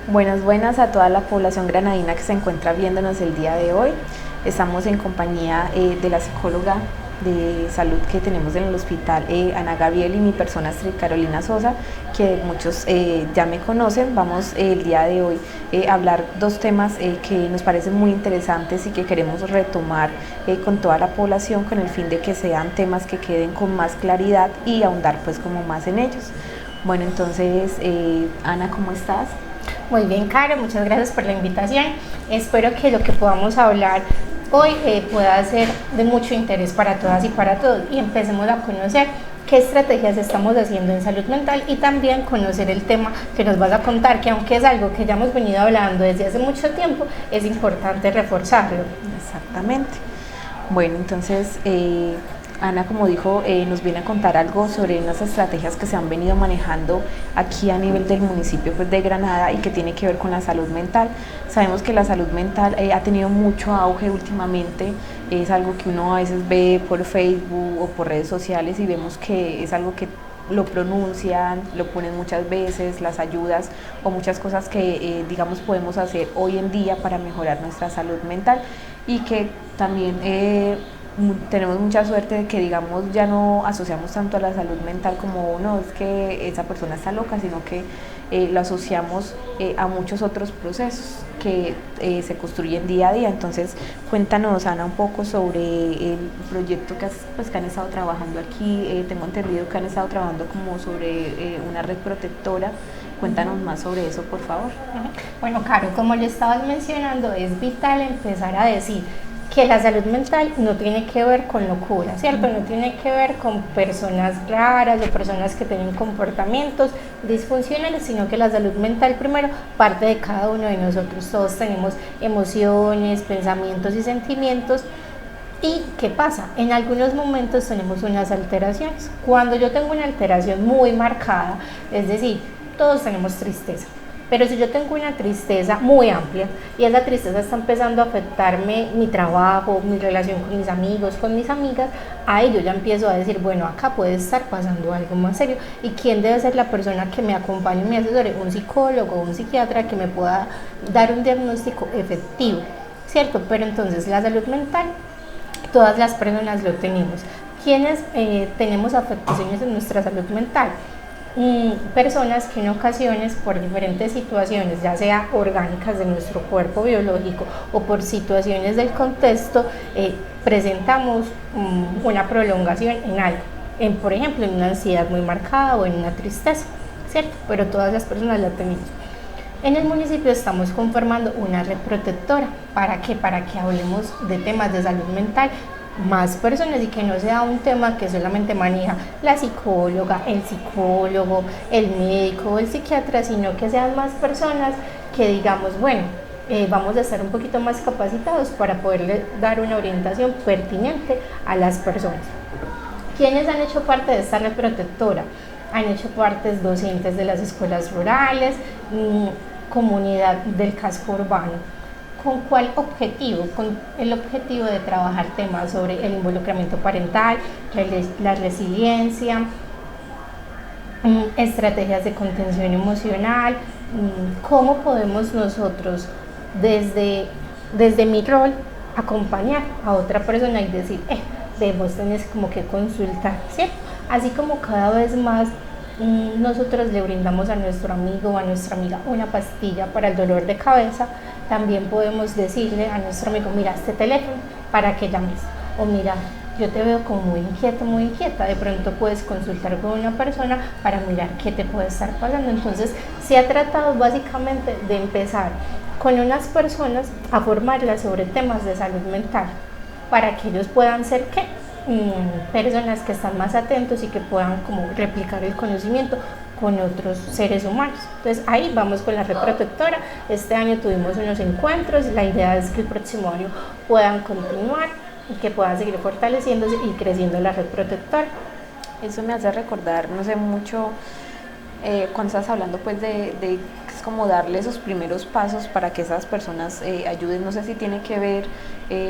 Buenas a toda la población granadina que se encuentra viéndonos el día de hoy. Estamos en compañía de la psicóloga de salud que tenemos en el hospital, Ana Gabriel, y mi persona Astrid Carolina Sosa, que muchos ya me conocen. Vamos el día de hoy a hablar dos temas que nos parecen muy interesantes y que queremos retomar con toda la población con el fin de que sean temas que queden con más claridad y ahondar pues como más en ellos. Bueno, entonces Ana, ¿cómo estás? Muy bien, Caro, muchas gracias por la invitación. Espero que lo que podamos hablar hoy pueda ser de mucho interés para todas y para todos, y empecemos a conocer qué estrategias estamos haciendo en salud mental y también conocer el tema que nos vas a contar, que aunque es algo que ya hemos venido hablando desde hace mucho tiempo, es importante reforzarlo. Exactamente. Bueno, entonces Ana, como dijo, nos viene a contar algo sobre unas estrategias que se han venido manejando aquí a nivel del municipio pues, de Granada, y que tiene que ver con la salud mental. Sabemos que la salud mental ha tenido mucho auge últimamente. Es algo que uno a veces ve por Facebook o por redes sociales y vemos que es algo que lo pronuncian, lo ponen muchas veces, las ayudas o muchas cosas que digamos podemos hacer hoy en día para mejorar nuestra salud mental, y que también tenemos mucha suerte de que digamos ya no asociamos tanto a la salud mental como no es que esa persona está loca, sino que lo asociamos a muchos otros procesos que se construyen día a día. Entonces cuéntanos, Ana, un poco sobre el proyecto que han estado trabajando aquí. Tengo entendido que han estado trabajando como sobre una red protectora. Cuéntanos más sobre eso, por favor. Bueno, Caro, como lo estabas mencionando, es vital empezar a decir que la salud mental no tiene que ver con locura, ¿cierto? No tiene que ver con personas raras o personas que tienen comportamientos disfuncionales, sino que la salud mental primero parte de cada uno de nosotros. Todos tenemos emociones, pensamientos y sentimientos. ¿Y qué pasa? En algunos momentos tenemos unas alteraciones. Cuando yo tengo una alteración muy marcada, es decir, todos tenemos tristeza. Pero si yo tengo una tristeza muy amplia y esa tristeza está empezando a afectarme mi trabajo, mi relación con mis amigos, con mis amigas, ahí yo ya empiezo a decir, bueno, acá puede estar pasando algo más serio. ¿Y quién debe ser la persona que me acompañe y me asesore? Un psicólogo, un psiquiatra que me pueda dar un diagnóstico efectivo, ¿cierto? Pero entonces la salud mental, todas las personas lo tenemos. ¿Quiénes tenemos afectaciones en nuestra salud mental? Personas que en ocasiones por diferentes situaciones, ya sea orgánicas de nuestro cuerpo biológico o por situaciones del contexto, presentamos una prolongación en algo, por ejemplo en una ansiedad muy marcada o en una tristeza, ¿cierto? Pero todas las personas la tenemos. En el municipio estamos conformando una red protectora. ¿Para qué? Para que hablemos de temas de salud mental más personas y que no sea un tema que solamente maneja la psicóloga, el psicólogo, el médico o el psiquiatra, sino que sean más personas que digamos, bueno, vamos a estar un poquito más capacitados para poderle dar una orientación pertinente a las personas. ¿Quiénes han hecho parte de esta red protectora? Han hecho parte docentes de las escuelas rurales, comunidad del casco urbano. ¿Con cuál objetivo? Con el objetivo de trabajar temas sobre el involucramiento parental, la resiliencia, estrategias de contención emocional, cómo podemos nosotros desde mi rol acompañar a otra persona y decir, vos tenés como que consultar, ¿cierto? Así como cada vez más nosotros le brindamos a nuestro amigo o a nuestra amiga una pastilla para el dolor de cabeza, también podemos decirle a nuestro amigo, mira este teléfono para que llames, o mira, yo te veo como muy inquieto, muy inquieta, de pronto puedes consultar con una persona para mirar qué te puede estar pasando. Entonces se ha tratado básicamente de empezar con unas personas a formarlas sobre temas de salud mental para que ellos puedan ser personas que están más atentos y que puedan como replicar el conocimiento con otros seres humanos. Entonces ahí vamos con la red protectora. Este año tuvimos unos encuentros, la idea es que el próximo año puedan continuar y que puedan seguir fortaleciéndose y creciendo la red protectora. Eso me hace recordar, no sé, mucho cuando estás hablando pues de es como darle esos primeros pasos para que esas personas ayuden, no sé si tiene que ver,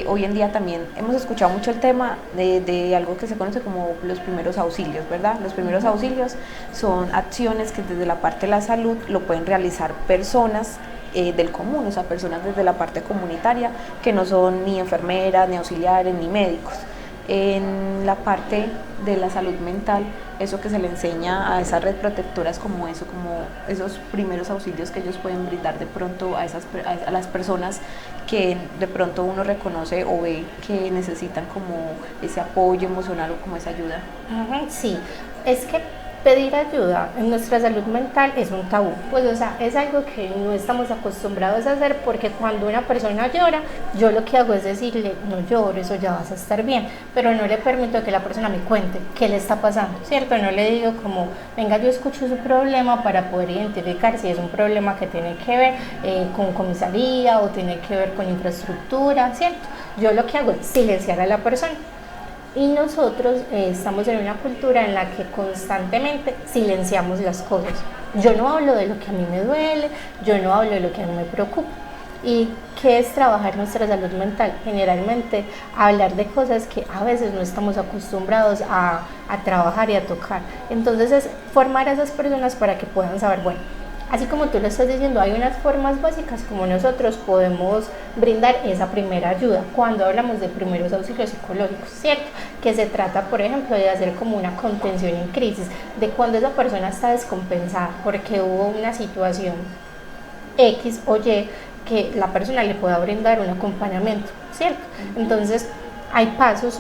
hoy en día también hemos escuchado mucho el tema de algo que se conoce como los primeros auxilios, ¿verdad? Los primeros auxilios son acciones que desde la parte de la salud lo pueden realizar personas del común, o sea, personas desde la parte comunitaria que no son ni enfermeras, ni auxiliares, ni médicos. En la parte de la salud mental, eso que se le enseña a esa red protectora es como eso, como esos primeros auxilios que ellos pueden brindar de pronto a las personas que de pronto uno reconoce o ve que necesitan como ese apoyo emocional o como esa ayuda. Sí, es que pedir ayuda en nuestra salud mental es un tabú, pues o sea, es algo que no estamos acostumbrados a hacer porque cuando una persona llora, yo lo que hago es decirle, no llores o ya vas a estar bien, pero no le permito que la persona me cuente qué le está pasando, ¿cierto? No le digo como, venga, yo escucho su problema para poder identificar si es un problema que tiene que ver con comisaría o tiene que ver con infraestructura, ¿cierto? Yo lo que hago es silenciar a la persona. Y nosotros estamos en una cultura en la que constantemente silenciamos las cosas. Yo no hablo de lo que a mí me duele, yo no hablo de lo que a mí me preocupa. ¿Y qué es trabajar nuestra salud mental? Generalmente hablar de cosas que a veces no estamos acostumbrados a trabajar y a tocar. Entonces es formar a esas personas para que puedan saber, bueno, así como tú lo estás diciendo, hay unas formas básicas como nosotros podemos brindar esa primera ayuda cuando hablamos de primeros auxilios psicológicos, ¿cierto? Que se trata, por ejemplo, de hacer como una contención en crisis, de cuando esa persona está descompensada porque hubo una situación X o Y que la persona le pueda brindar un acompañamiento, ¿cierto? Entonces, hay pasos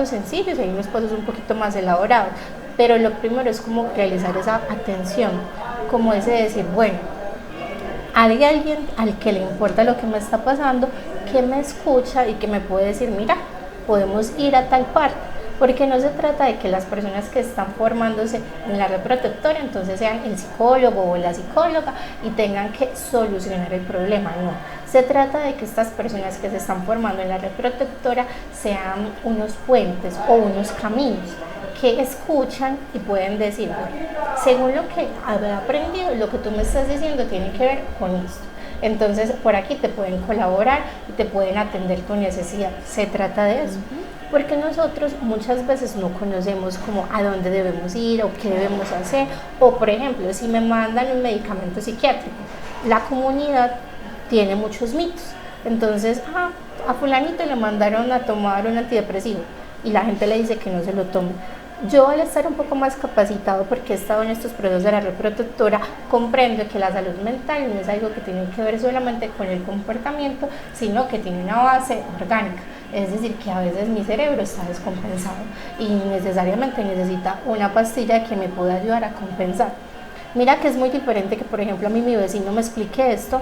sencillos y hay unos pasos un poquito más elaborados, pero lo primero es como realizar esa atención, como ese decir, bueno, hay alguien al que le importa lo que me está pasando, que me escucha y que me puede decir, mira, podemos ir a tal parte, porque no se trata de que las personas que están formándose en la red protectora entonces sean el psicólogo o la psicóloga y tengan que solucionar el problema, no. Se trata de que estas personas que se están formando en la red protectora sean unos puentes o unos caminos que escuchan y pueden decir, bueno, según lo que he aprendido, lo que tú me estás diciendo tiene que ver con esto. Entonces, por aquí te pueden colaborar y te pueden atender tu necesidad. Se trata de eso. Porque nosotros muchas veces no conocemos como a dónde debemos ir o qué debemos hacer. O, por ejemplo, si me mandan un medicamento psiquiátrico, la comunidad tiene muchos mitos. Entonces, a fulanito le mandaron a tomar un antidepresivo y la gente le dice que no se lo tome. Yo, al estar un poco más capacitado, porque he estado en estos procesos de la red protectora, comprendo que la salud mental no es algo que tiene que ver solamente con el comportamiento, sino que tiene una base orgánica. Es decir, que a veces mi cerebro está descompensado y necesariamente necesita una pastilla que me pueda ayudar a compensar. Mira que es muy diferente que, por ejemplo, a mí mi vecino me explique esto,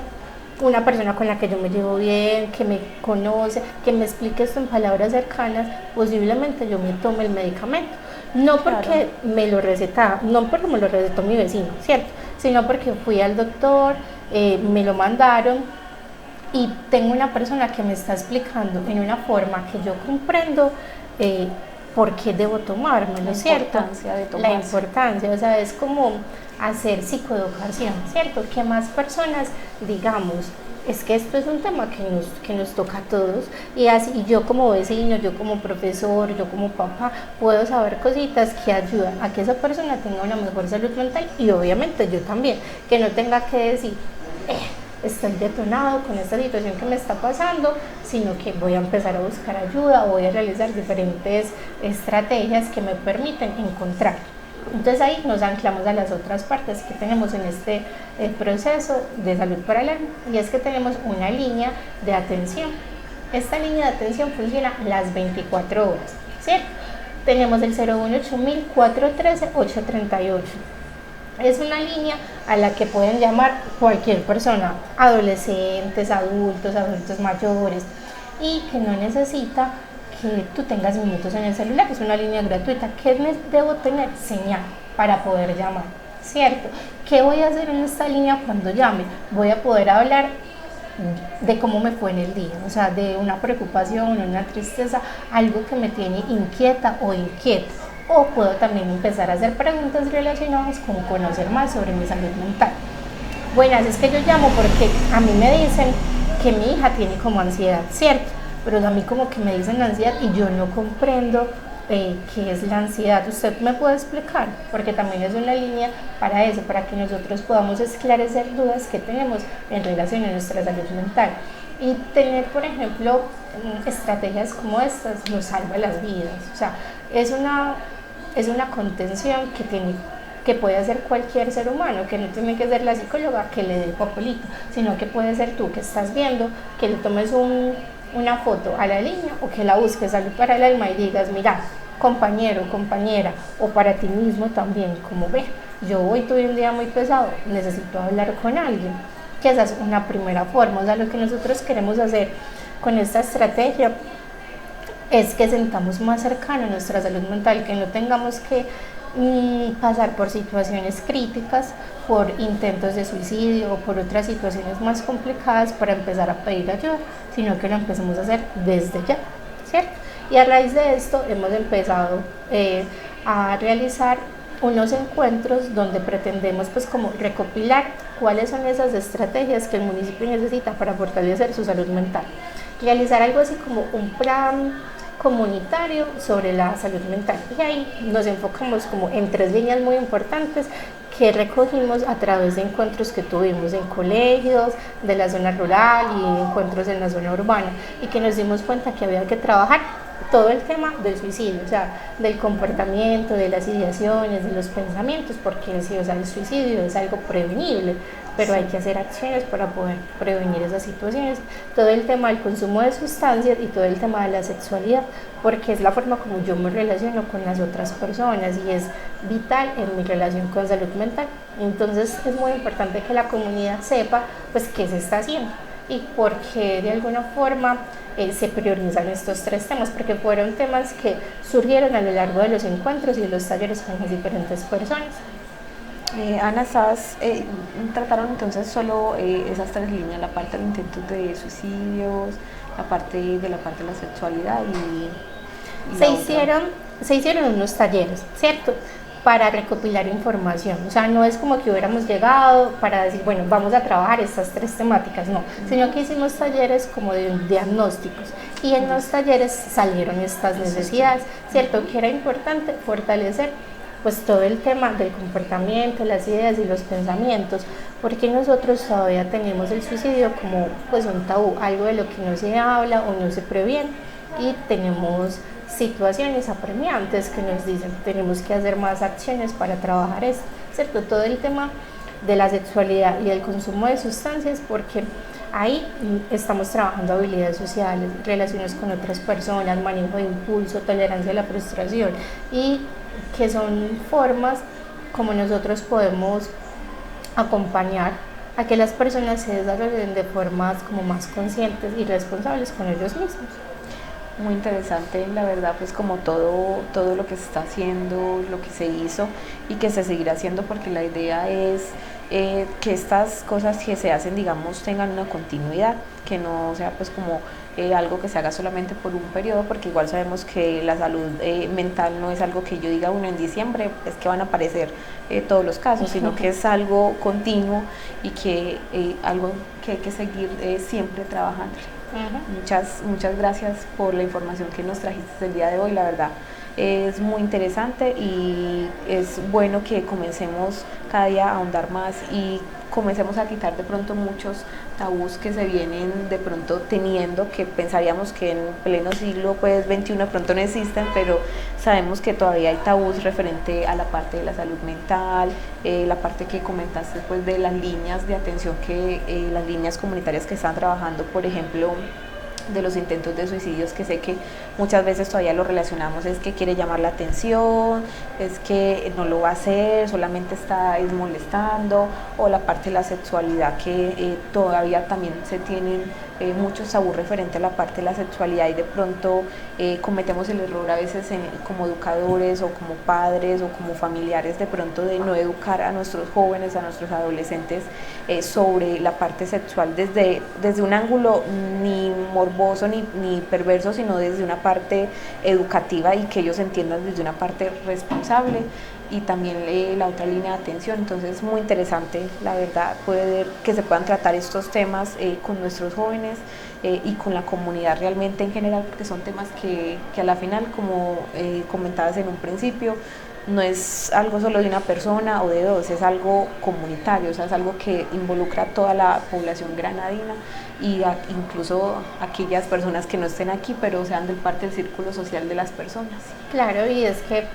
una persona con la que yo me llevo bien, que me conoce, que me explique esto en palabras cercanas, posiblemente yo me tome el medicamento. No porque me lo receta, no porque me lo recetó mi vecino, ¿cierto? Sino porque fui al doctor, me lo mandaron y tengo una persona que me está explicando en una forma que yo comprendo por qué debo tomármelo, ¿cierto? La importancia, o sea, es como hacer psicoeducación, ¿cierto? Que más personas, digamos, es que esto es un tema que nos toca a todos y así y yo como vecino, yo como profesor, yo como papá, puedo saber cositas que ayudan a que esa persona tenga una mejor salud mental y obviamente yo también, que no tenga que decir, estoy detonado con esta situación que me está pasando, sino que voy a empezar a buscar ayuda o voy a realizar diferentes estrategias que me permiten encontrar. Entonces ahí nos anclamos a las otras partes que tenemos en este proceso de salud para el alma, y es que tenemos una línea de atención. Esta línea de atención funciona las 24 horas, ¿cierto? Tenemos el 018-413-838. Es una línea a la que pueden llamar cualquier persona, adolescentes, adultos mayores, y que no necesita que tú tengas minutos en el celular. Es una línea gratuita. ¿Qué debo tener? Señal para poder llamar, ¿cierto? ¿Qué voy a hacer en esta línea cuando llame? Voy a poder hablar de cómo me fue en el día, o sea, de una preocupación, una tristeza, algo que me tiene inquieta o inquieto. o puedo también empezar a hacer preguntas relacionadas con conocer más sobre mi salud mental. Buenas, es que yo llamo porque a mí me dicen que mi hija tiene como ansiedad, ¿cierto? Pero a mí como que me dicen ansiedad y yo no comprendo qué es la ansiedad. ¿Usted me puede explicar? Porque también es una línea para eso, para que nosotros podamos esclarecer dudas que tenemos en relación a nuestra salud mental. Y tener, por ejemplo, estrategias como estas nos salva las vidas. O sea, es una contención que puede hacer cualquier ser humano, que no tiene que ser la psicóloga que le dé el papelito, sino que puede ser tú que estás viendo, que le tomes una foto a la niña o que la busques salud para el alma y digas, mira, compañero, compañera, o para ti mismo también, como ve, yo hoy tuve un día muy pesado, necesito hablar con alguien, que esa es una primera forma. O sea, lo que nosotros queremos hacer con esta estrategia es que sentamos más cercano a nuestra salud mental, que no tengamos que pasar por situaciones críticas, por intentos de suicidio o por otras situaciones más complicadas para empezar a pedir ayuda, sino que lo empecemos a hacer desde ya, ¿cierto? Y a raíz de esto hemos empezado a realizar unos encuentros donde pretendemos pues como recopilar cuáles son esas estrategias que el municipio necesita para fortalecer su salud mental. Realizar algo así como un plan comunitario sobre la salud mental, y ahí nos enfocamos como en 3 líneas muy importantes que recogimos a través de encuentros que tuvimos en colegios de la zona rural y encuentros en la zona urbana, y que nos dimos cuenta que había que trabajar todo el tema del suicidio, o sea, del comportamiento, de las ideaciones, de los pensamientos, porque sí, o sea, el suicidio es algo prevenible, pero hay que hacer acciones para poder prevenir esas situaciones. Todo el tema del consumo de sustancias y todo el tema de la sexualidad, porque es la forma como yo me relaciono con las otras personas y es vital en mi relación con salud mental. Entonces es muy importante que la comunidad sepa pues qué se está haciendo y por qué de alguna forma se priorizan estos 3 temas, porque fueron temas que surgieron a lo largo de los encuentros y de los talleres con las diferentes personas. Ana, trataron entonces solo esas 3 líneas, la parte de intentos de suicidios, la parte de la sexualidad y se hicieron unos talleres, ¿cierto? Para recopilar información, o sea, no es como que hubiéramos llegado para decir, bueno, vamos a trabajar estas 3 temáticas, no, sino que hicimos talleres como de diagnósticos, y en los talleres salieron estas necesidades, ¿cierto? Que era importante fortalecer pues todo el tema del comportamiento, las ideas y los pensamientos, porque nosotros todavía tenemos el suicidio como pues un tabú, algo de lo que no se habla o no se previene, y tenemos situaciones apremiantes que nos dicen tenemos que hacer más acciones para trabajar esto, ¿cierto? Todo el tema de la sexualidad y del consumo de sustancias, porque ahí estamos trabajando habilidades sociales, relaciones con otras personas, manejo de impulso, tolerancia a la frustración, y que son formas como nosotros podemos acompañar a que las personas se desarrollen de formas como más conscientes y responsables con ellos mismos. Muy interesante, la verdad, pues como todo lo que se está haciendo, lo que se hizo y que se seguirá haciendo, porque la idea es que estas cosas que se hacen, digamos, tengan una continuidad, que no sea pues como algo que se haga solamente por un periodo, porque igual sabemos que la salud mental no es algo que yo diga, en diciembre es que van a aparecer todos los casos, sino que es algo continuo y que algo que hay que seguir siempre trabajando. Muchas gracias por la información que nos trajiste el día de hoy, la verdad es muy interesante y es bueno que comencemos cada día a ahondar más y comencemos a quitar de pronto muchos tabús que se vienen de pronto teniendo, que pensaríamos que en pleno siglo pues XXI de pronto no existen, pero sabemos que todavía hay tabús referente a la parte de la salud mental, la parte que comentaste pues de las líneas de atención, que las líneas comunitarias que están trabajando, por ejemplo, de los intentos de suicidios, que sé que muchas veces todavía lo relacionamos, es que quiere llamar la atención, es que no lo va a hacer, solamente está molestando, o la parte de la sexualidad que todavía también se tienen muchos tabús referente a la parte de la sexualidad y de pronto cometemos el error a veces como educadores o como padres o como familiares de pronto de no educar a nuestros jóvenes, a nuestros adolescentes sobre la parte sexual desde un ángulo ni morboso ni perverso, sino desde una parte educativa y que ellos entiendan desde una parte responsable y también la otra línea de atención. Entonces es muy interesante, la verdad, poder que se puedan tratar estos temas con nuestros jóvenes y con la comunidad realmente en general, porque son temas que a la final, como comentabas en un principio, no es algo solo de una persona o de dos, es algo comunitario, o sea, es algo que involucra a toda la población granadina y incluso aquellas personas que no estén aquí, pero sean del parte del círculo social de las personas. Claro, y es que,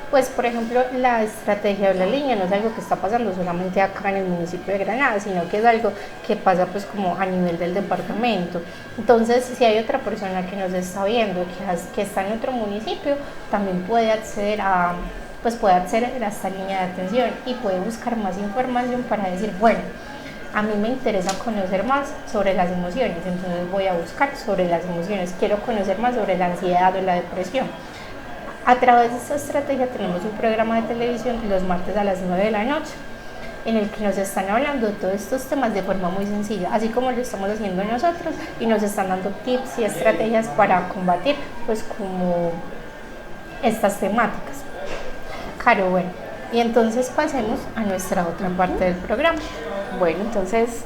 pues, por ejemplo, la estrategia de la línea no es algo que está pasando solamente acá en el municipio de Granada, sino que es algo que pasa, pues, como a nivel del departamento. Entonces, si hay otra persona que nos está viendo, que está en otro municipio, también puede acceder a esta línea de atención y puede buscar más información para decir, bueno, a mí me interesa conocer más sobre las emociones, entonces voy a buscar sobre las emociones, quiero conocer más sobre la ansiedad o la depresión. A través de esta estrategia tenemos un programa de televisión los martes a las 9 de la noche, en el que nos están hablando de todos estos temas de forma muy sencilla, así como lo estamos haciendo nosotros, y nos están dando tips y estrategias para combatir, pues, como estas temáticas. Caro, bueno, y entonces pasemos a nuestra otra parte del programa. Bueno, entonces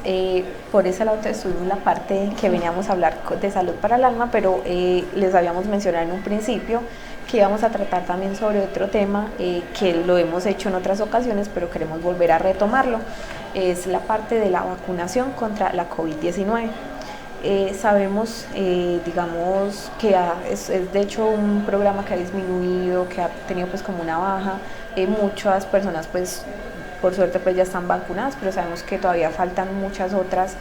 por ese lado estuvimos la parte que veníamos a hablar de salud para el alma, pero les habíamos mencionado en un principio que íbamos a tratar también sobre otro tema que lo hemos hecho en otras ocasiones, pero queremos volver a retomarlo, es la parte de la vacunación contra la COVID-19. Sabemos, digamos, que es de hecho un programa que ha disminuido, que ha tenido pues como una baja, muchas personas pues por suerte pues ya están vacunadas, pero sabemos que todavía faltan muchas otras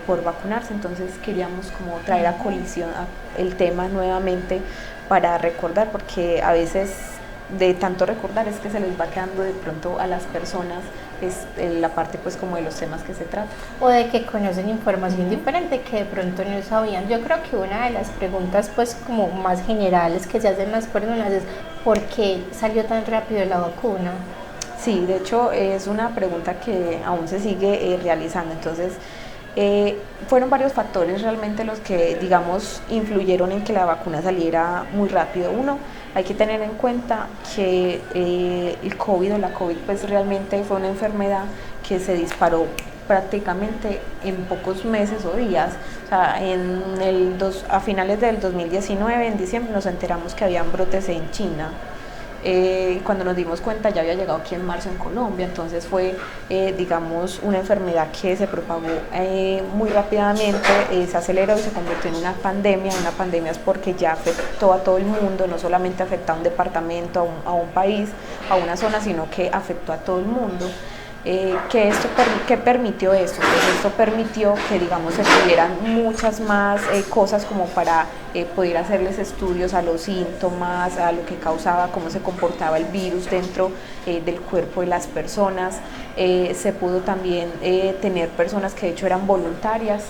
por vacunarse, entonces queríamos como traer a colisión el tema nuevamente para recordar, porque a veces de tanto recordar es que se les va quedando de pronto a las personas la parte pues como de los temas que se tratan. O de que conocen información diferente que de pronto no sabían. Yo creo que una de las preguntas pues como más generales que se hacen las personas es ¿por qué salió tan rápido la vacuna? Sí, de hecho es una pregunta que aún se sigue realizando, entonces fueron varios factores realmente los que, digamos, influyeron en que la vacuna saliera muy rápido. Uno, hay que tener en cuenta que el COVID o la COVID pues realmente fue una enfermedad que se disparó prácticamente en pocos meses o días. O sea, a finales del 2019, en diciembre, nos enteramos que habían brotes en China. Cuando nos dimos cuenta ya había llegado aquí en marzo en Colombia, entonces fue digamos una enfermedad que se propagó muy rápidamente, se aceleró y se convirtió en una pandemia es porque ya afectó a todo el mundo, no solamente afectó a un departamento, a un país, a una zona, sino que afectó a todo el mundo. ¿Qué permitió esto? Pues esto permitió que, digamos, se tuvieran muchas más cosas como para poder hacerles estudios a los síntomas, a lo que causaba, cómo se comportaba el virus dentro del cuerpo de las personas. Se pudo también tener personas que de hecho eran voluntarias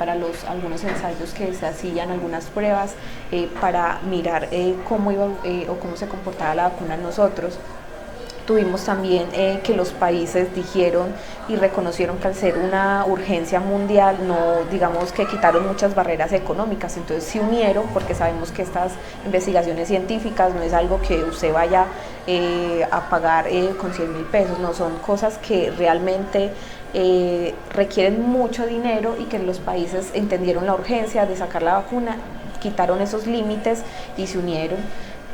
para algunos ensayos que se hacían, algunas pruebas para mirar cómo iba o cómo se comportaba la vacuna en nosotros. Tuvimos también que los países dijeron y reconocieron que al ser una urgencia mundial, no, digamos que quitaron muchas barreras económicas, entonces se unieron, porque sabemos que estas investigaciones científicas no es algo que usted vaya a pagar con 100.000 pesos, no, son cosas que realmente requieren mucho dinero y que los países entendieron la urgencia de sacar la vacuna, quitaron esos límites y se unieron.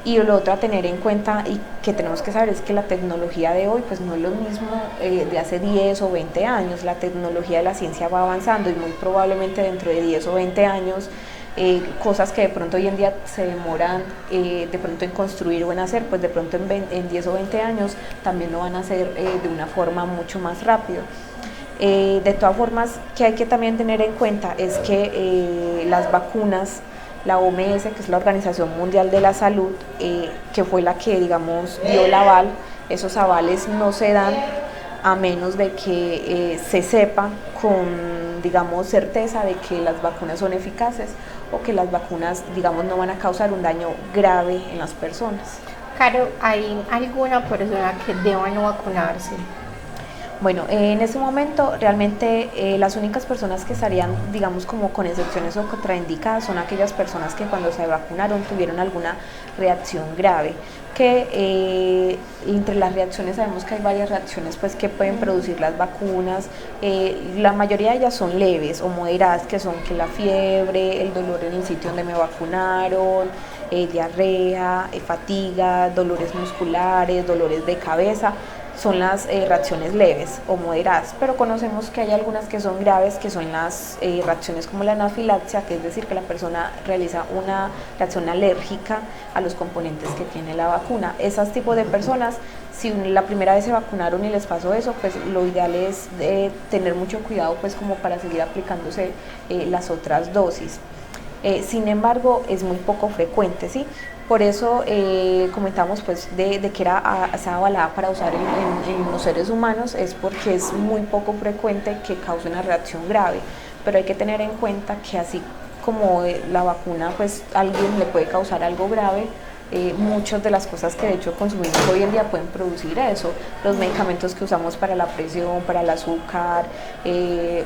Y lo otro a tener en cuenta y que tenemos que saber es que la tecnología de hoy pues no es lo mismo de hace 10 o 20 años, la tecnología de la ciencia va avanzando y muy probablemente dentro de 10 o 20 años cosas que de pronto hoy en día se demoran de pronto en construir o en hacer, pues de pronto en 10 o 20 años también lo van a hacer de una forma mucho más rápido. De todas formas, que hay que también tener en cuenta es que las vacunas, la OMS, que es la Organización Mundial de la Salud, que fue la que, digamos, dio el aval, esos avales no se dan a menos de que se sepa con, digamos, certeza de que las vacunas son eficaces o que las vacunas, digamos, no van a causar un daño grave en las personas. Caro, ¿hay alguna persona que deba no vacunarse? Bueno, en este momento realmente las únicas personas que estarían, digamos, como con excepciones o contraindicadas son aquellas personas que cuando se vacunaron tuvieron alguna reacción grave, que entre las reacciones sabemos que hay varias reacciones pues que pueden producir las vacunas, la mayoría de ellas son leves o moderadas, que son que la fiebre, el dolor en el sitio donde me vacunaron, diarrea, fatiga, dolores musculares, dolores de cabeza. Son las reacciones leves o moderadas, pero conocemos que hay algunas que son graves, que son las reacciones como la anafilaxia, que es decir, que la persona realiza una reacción alérgica a los componentes que tiene la vacuna. Esos tipos de personas, si la primera vez se vacunaron y les pasó eso, pues lo ideal es tener mucho cuidado pues como para seguir aplicándose las otras dosis. Sin embargo, es muy poco frecuente, ¿sí? Por eso comentamos pues de que está avalada para usar en los seres humanos, es porque es muy poco frecuente que cause una reacción grave, pero hay que tener en cuenta que así como la vacuna pues a alguien le puede causar algo grave, muchas de las cosas que de hecho consumimos hoy en día pueden producir eso, los medicamentos que usamos para la presión, para el azúcar,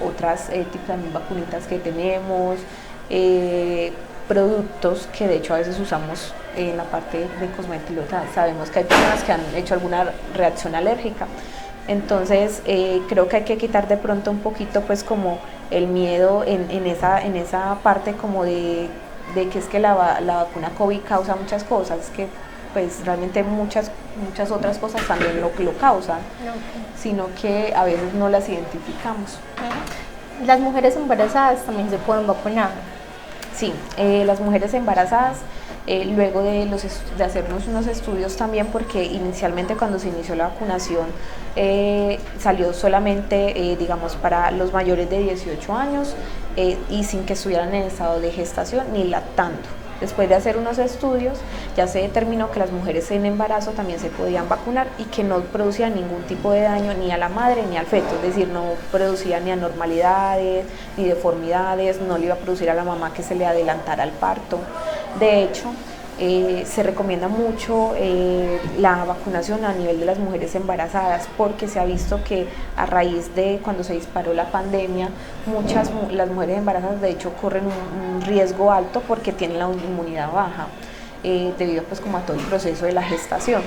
otras tipos de vacunitas que tenemos, productos que de hecho a veces usamos en la parte de cosméticos, sabemos que hay personas que han hecho alguna reacción alérgica, entonces creo que hay que quitar de pronto un poquito pues como el miedo en esa parte como de que es que la vacuna COVID causa muchas cosas, que pues realmente muchas otras cosas también lo causan, sino que a veces no las identificamos. Las mujeres embarazadas también se pueden vacunar. Sí, las mujeres embarazadas, luego de hacernos unos estudios también, porque inicialmente cuando se inició la vacunación salió solamente, digamos, para los mayores de 18 años y sin que estuvieran en estado de gestación ni lactando. Después de hacer unos estudios, ya se determinó que las mujeres en embarazo también se podían vacunar y que no producían ningún tipo de daño ni a la madre ni al feto, es decir, no producía ni anormalidades, ni deformidades, no le iba a producir a la mamá que se le adelantara el parto. De hecho, se recomienda mucho la vacunación a nivel de las mujeres embarazadas, porque se ha visto que a raíz de cuando se disparó la pandemia, las mujeres embarazadas de hecho corren un riesgo alto porque tienen la inmunidad baja, debido pues como a todo el proceso de la gestación.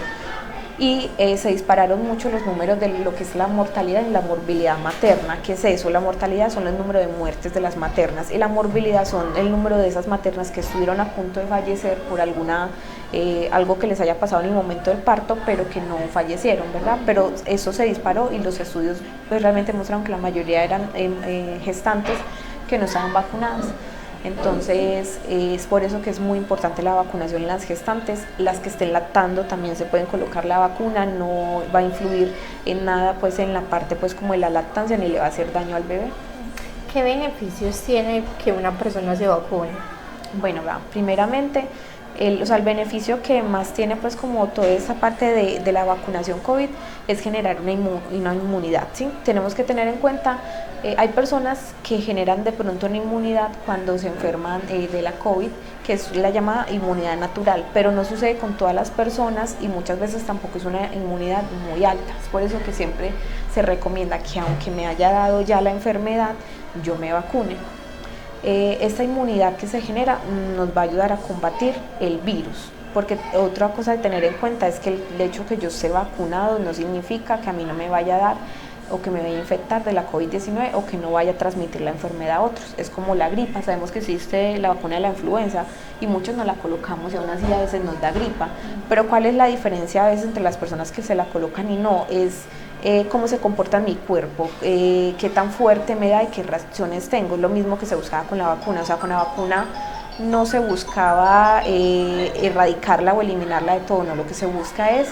Y se dispararon mucho los números de lo que es la mortalidad y la morbilidad materna. ¿Qué es eso? La mortalidad son el número de muertes de las maternas y la morbilidad son el número de esas maternas que estuvieron a punto de fallecer por algo que les haya pasado en el momento del parto, pero que no fallecieron, ¿verdad? Pero eso se disparó y los estudios pues realmente mostraron que la mayoría eran gestantes que no estaban vacunadas. Entonces es por eso que es muy importante la vacunación en las gestantes. Las que estén lactando también se pueden colocar la vacuna, no va a influir en nada pues en la parte pues como de la lactancia, ni le va a hacer daño al bebé. ¿Qué beneficios tiene que una persona se vacune? Bueno, primeramente el beneficio que más tiene pues como toda esa parte de la vacunación COVID es generar una inmunidad, ¿sí? Tenemos que tener en cuenta, hay personas que generan de pronto una inmunidad cuando se enferman de la COVID, que es la llamada inmunidad natural, pero no sucede con todas las personas y muchas veces tampoco es una inmunidad muy alta. Es por eso que siempre se recomienda que aunque me haya dado ya la enfermedad, yo me vacune. Esta inmunidad que se genera nos va a ayudar a combatir el virus, porque otra cosa de tener en cuenta es que el hecho que yo esté vacunado no significa que a mí no me vaya a dar o que me vaya a infectar de la COVID-19 o que no vaya a transmitir la enfermedad a otros. Es como la gripa, sabemos que existe la vacuna de la influenza y muchos no la colocamos y aún así a veces nos da gripa, pero ¿cuál es la diferencia a veces entre las personas que se la colocan y no? Es cómo se comporta en mi cuerpo, qué tan fuerte me da y qué reacciones tengo. Es lo mismo que se buscaba con la vacuna, o sea, con la vacuna no se buscaba erradicarla o eliminarla de todo, no, lo que se busca es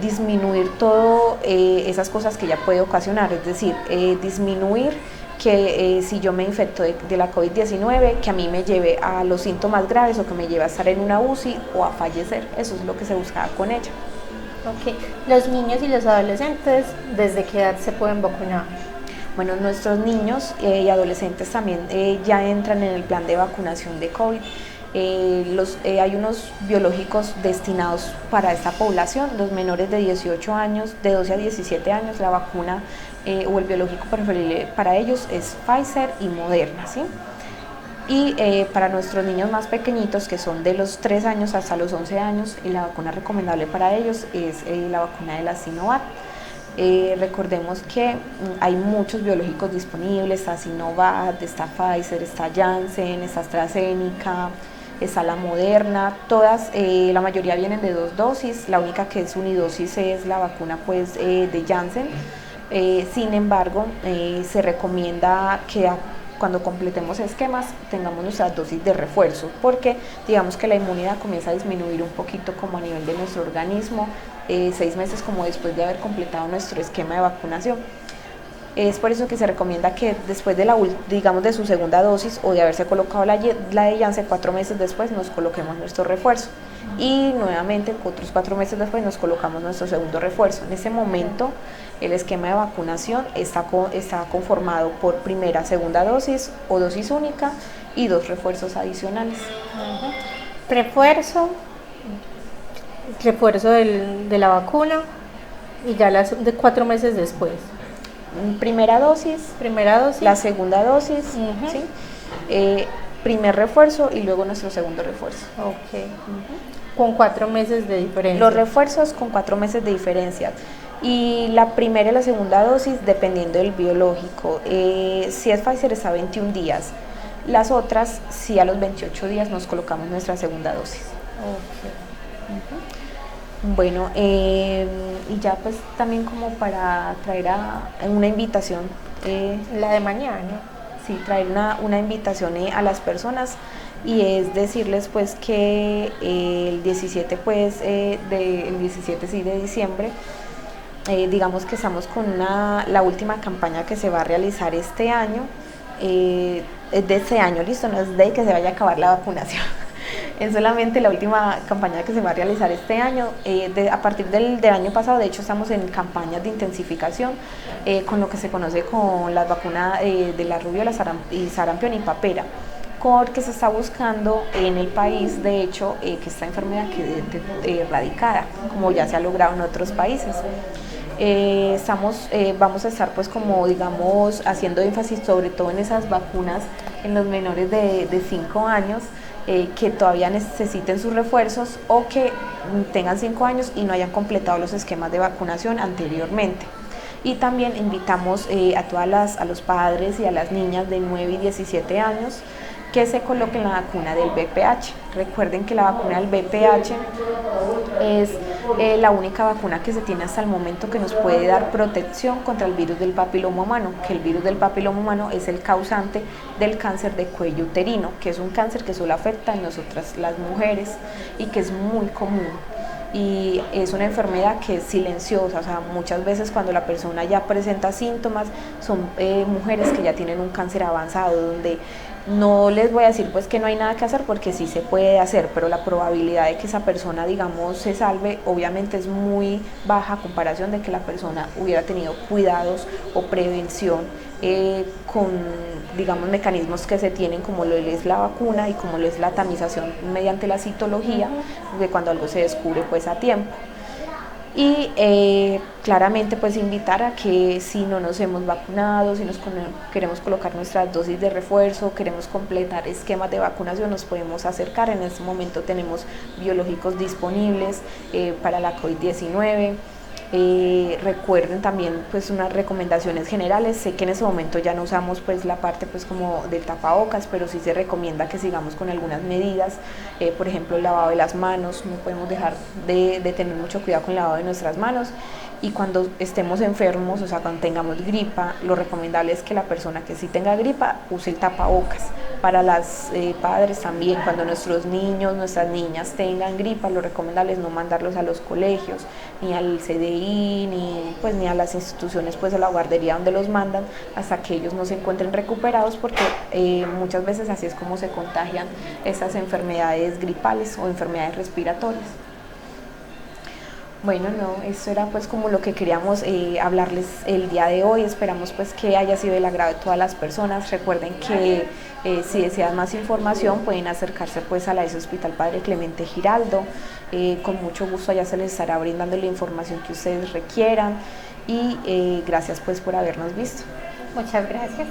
disminuir todas esas cosas que ella puede ocasionar, es decir, disminuir que si yo me infecto de la COVID-19, que a mí me lleve a los síntomas graves o que me lleve a estar en una UCI o a fallecer. Eso es lo que se buscaba con ella. Ok, los niños y los adolescentes, ¿desde qué edad se pueden vacunar? Bueno, nuestros niños y adolescentes también ya entran en el plan de vacunación de COVID. Hay unos biológicos destinados para esta población, los menores de 18 años, de 12 a 17 años, la vacuna o el biológico preferible para ellos es Pfizer y Moderna, ¿sí? Y para nuestros niños más pequeñitos, que son de los 3 años hasta los 11 años, la vacuna recomendable para ellos es la vacuna de la Sinovac. Recordemos que hay muchos biológicos disponibles, está Sinovac, está Pfizer, está Janssen, está AstraZeneca, está la Moderna, todas, la mayoría vienen de 2 dosis, la única que es unidosis es la vacuna pues, de Janssen. Sin embargo, se recomienda que cuando completemos esquemas tengamos nuestras dosis de refuerzo, porque digamos que la inmunidad comienza a disminuir un poquito como a nivel de nuestro organismo 6 meses como después de haber completado nuestro esquema de vacunación. Es por eso que se recomienda que después de digamos de su segunda dosis o de haberse colocado la de Janssen 4 meses después nos coloquemos nuestro refuerzo y nuevamente otros 4 meses después nos colocamos nuestro segundo refuerzo. En ese momento el esquema de vacunación está conformado por primera, segunda dosis o dosis única y 2 refuerzos adicionales. Refuerzo de la vacuna y ya de 4 meses después. Primera dosis, la segunda dosis, ¿sí? Primer refuerzo y luego nuestro segundo refuerzo. Ok. Con 4 meses de diferencia. Los refuerzos con 4 meses de diferencia. Y la primera y la segunda dosis dependiendo del biológico. Si es Pfizer está a 21 días. Las otras, sí, a los 28 días nos colocamos nuestra segunda dosis. Okay. Bueno, y ya pues también como para traer una invitación. La de mañana. Sí, traer una invitación a las personas y es decirles pues que el 17 pues, el 17 sí, de diciembre, digamos que estamos con la última campaña que se va a realizar este año, de este año, listo, no es de que se vaya a acabar la vacunación. Es solamente la última campaña que se va a realizar este año. A partir del año pasado, de hecho, estamos en campañas de intensificación con lo que se conoce con las vacunas de la rubiola y sarampión y papera, porque se está buscando en el país, de hecho, que esta enfermedad quede erradicada, como ya se ha logrado en otros países. Vamos a estar pues como digamos haciendo énfasis sobre todo en esas vacunas en los menores de 5 años que todavía necesiten sus refuerzos o que tengan 5 años y no hayan completado los esquemas de vacunación anteriormente. Y también invitamos a los padres y a las niñas de 9 y 17 años que se coloquen la vacuna del VPH. Recuerden que la vacuna del VPH es la única vacuna que se tiene hasta el momento que nos puede dar protección contra el virus del papiloma humano, que el virus del papiloma humano es el causante del cáncer de cuello uterino, que es un cáncer que solo afecta a nosotras las mujeres y que es muy común. Y es una enfermedad que es silenciosa, o sea, muchas veces cuando la persona ya presenta síntomas son mujeres que ya tienen un cáncer avanzado, donde no les voy a decir pues que no hay nada que hacer porque sí se puede hacer, pero la probabilidad de que esa persona digamos se salve obviamente es muy baja a comparación de que la persona hubiera tenido cuidados o prevención con digamos mecanismos que se tienen como lo es la vacuna y como lo es la tamización mediante la citología de cuando algo se descubre pues a tiempo. Y claramente pues invitar a que si no nos hemos vacunado, si queremos colocar nuestras dosis de refuerzo, queremos completar esquemas de vacunación, nos podemos acercar. En este momento tenemos biológicos disponibles para la COVID-19. Recuerden también pues unas recomendaciones generales. Sé que en ese momento ya no usamos pues la parte pues como del tapabocas, pero sí se recomienda que sigamos con algunas medidas, por ejemplo el lavado de las manos. No podemos dejar de tener mucho cuidado con el lavado de nuestras manos, y cuando estemos enfermos, o sea cuando tengamos gripa, lo recomendable es que la persona que sí tenga gripa use el tapabocas. Para las padres también, cuando nuestros niños, nuestras niñas tengan gripa, lo recomendable es no mandarlos a los colegios, ni al CDI, ni a las instituciones, pues a la guardería donde los mandan, hasta que ellos no se encuentren recuperados, porque muchas veces así es como se contagian estas enfermedades gripales o enfermedades respiratorias. Bueno, no, eso era pues como lo que queríamos hablarles el día de hoy. Esperamos pues que haya sido del agrado de todas las personas. Recuerden que si desean más información pueden acercarse pues a la ESE Hospital Padre Clemente Giraldo. Con mucho gusto allá se les estará brindando la información que ustedes requieran y gracias pues por habernos visto. Muchas gracias.